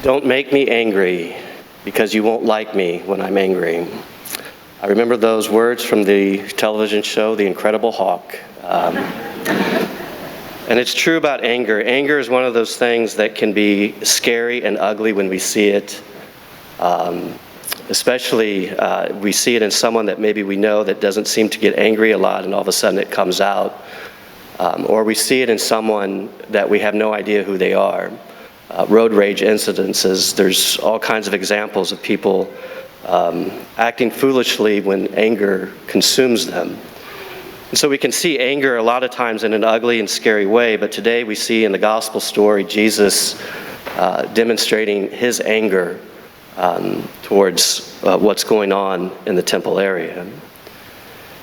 Don't make me angry, because you won't like me when I'm angry. I remember those words from the television show, The Incredible Hulk. And it's true about anger. Anger is one of those things that can be scary and ugly when we see it. Especially we see it in someone that maybe we know that doesn't seem to get angry a lot, and all of a sudden it comes out. Or we see it in someone that we have no idea who they are. Road rage incidences, there's all kinds of examples of people acting foolishly when anger consumes them. And so we can see anger a lot of times in an ugly and scary way, but today we see in the gospel story Jesus demonstrating his anger towards what's going on in the temple area.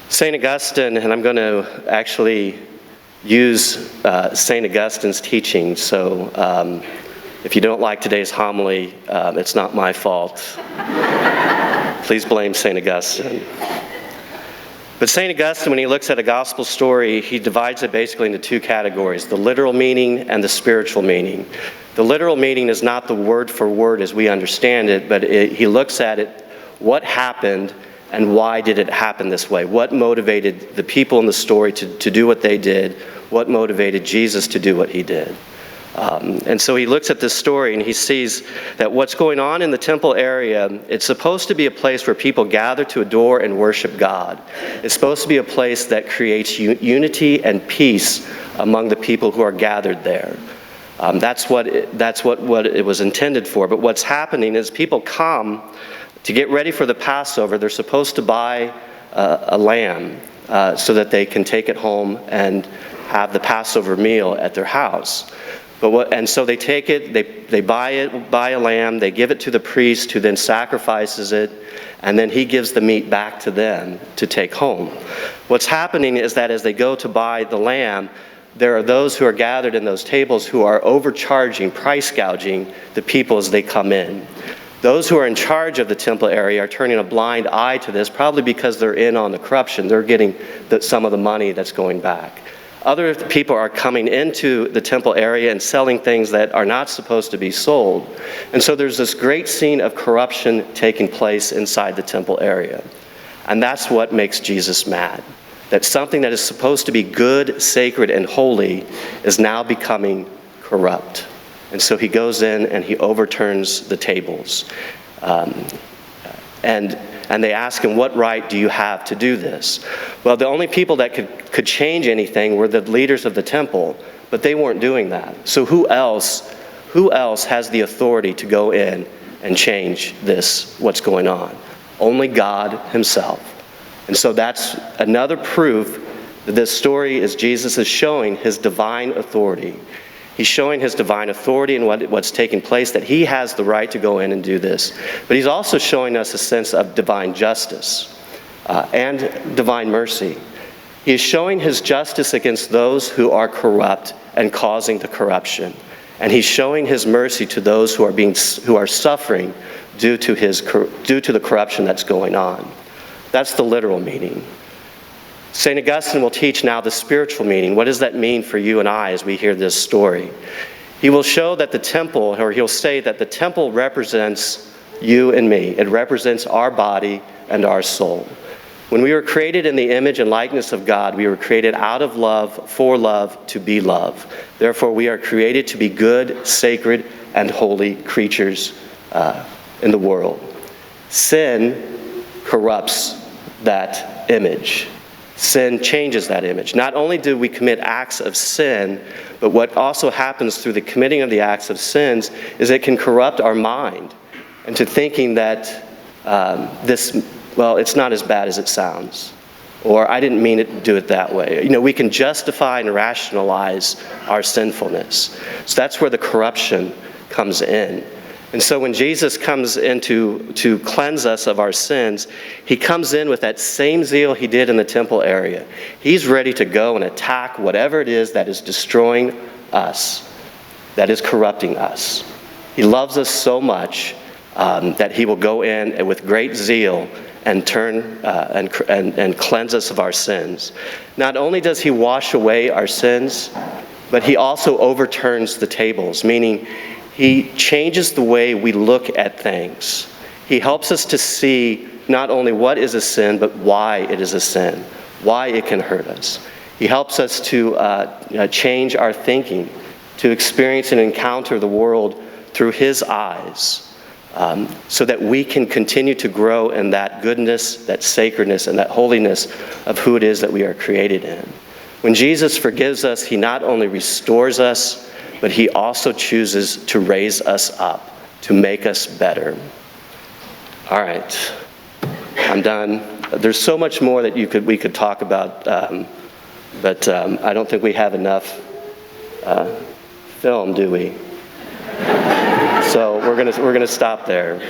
St. Augustine, and I'm going to actually use St. Augustine's teaching, so if you don't like today's homily, it's not my fault. Please blame St. Augustine. But St. Augustine, when he looks at a gospel story, he divides it basically into two categories, the literal meaning and the spiritual meaning. The literal meaning is not the word for word as we understand it, but he looks at it, what happened and why did it happen this way? What motivated the people in the story to do what they did? What motivated Jesus to do what he did? And so he looks at this story and he sees that what's going on in the temple area, it's supposed to be a place where people gather to adore and worship God. It's supposed to be a place that creates unity and peace among the people who are gathered there. That's what it was intended for. But what's happening is people come to get ready for the Passover. They're supposed to buy a lamb so that they can take it home and have the Passover meal at their house. And so they take it, they buy a lamb, they give it to the priest who then sacrifices it, and then he gives the meat back to them to take home. What's happening is that as they go to buy the lamb, there are those who are gathered in those tables who are overcharging, price gouging the people as they come in. Those who are in charge of the temple area are turning a blind eye to this, probably because they're in on the corruption. They're getting some of the money that's going back. Other people are coming into the temple area and selling things that are not supposed to be sold. And so there's this great scene of corruption taking place inside the temple area. And that's what makes Jesus mad. That something that is supposed to be good, sacred, and holy is now becoming corrupt. And so he goes in and he overturns the tables. And they ask him, what right do you have to do this? Well, the only people that could change anything were the leaders of the temple, but they weren't doing that. So who else has the authority to go in and change this, what's going on? Only God himself. And so that's another proof that this story is Jesus is showing his divine authority. He's showing his divine authority and what's taking place, that he has the right to go in and do this. But he's also showing us a sense of divine justice and divine mercy. He is showing his justice against those who are corrupt and causing the corruption. And he's showing his mercy to those who are suffering due to the corruption that's going on. That's the literal meaning. St. Augustine will teach now the spiritual meaning. What does that mean for you and I as we hear this story? He will show that the temple, or he'll say that the temple represents you and me. It represents our body and our soul. When we were created in the image and likeness of God, we were created out of love, for love, to be love. Therefore, we are created to be good, sacred, and holy creatures in the world. Sin corrupts that image. Sin changes that image. Not only do we commit acts of sin, but what also happens through the committing of the acts of sins is it can corrupt our mind into thinking that it's not as bad as it sounds. Or I didn't mean to do it that way. We can justify and rationalize our sinfulness. So that's where the corruption comes in. And so when Jesus comes in to cleanse us of our sins, he comes in with that same zeal he did in the temple area. He's ready to go and attack whatever it is that is destroying us, that is corrupting us. He loves us so much that he will go in and with great zeal and turn and cleanse us of our sins. Not only does he wash away our sins, but he also overturns the tables, meaning He changes the way we look at things. He helps us to see not only what is a sin, but why it is a sin, why it can hurt us. He helps us to change our thinking, to experience and encounter the world through His eyes, so that we can continue to grow in that goodness, that sacredness, and that holiness of who it is that we are created in. When Jesus forgives us, He not only restores us, but He also chooses to raise us up, to make us better. All right, I'm done. There's so much more that we could talk about, but I don't think we have enough film, do we? So we're gonna stop there.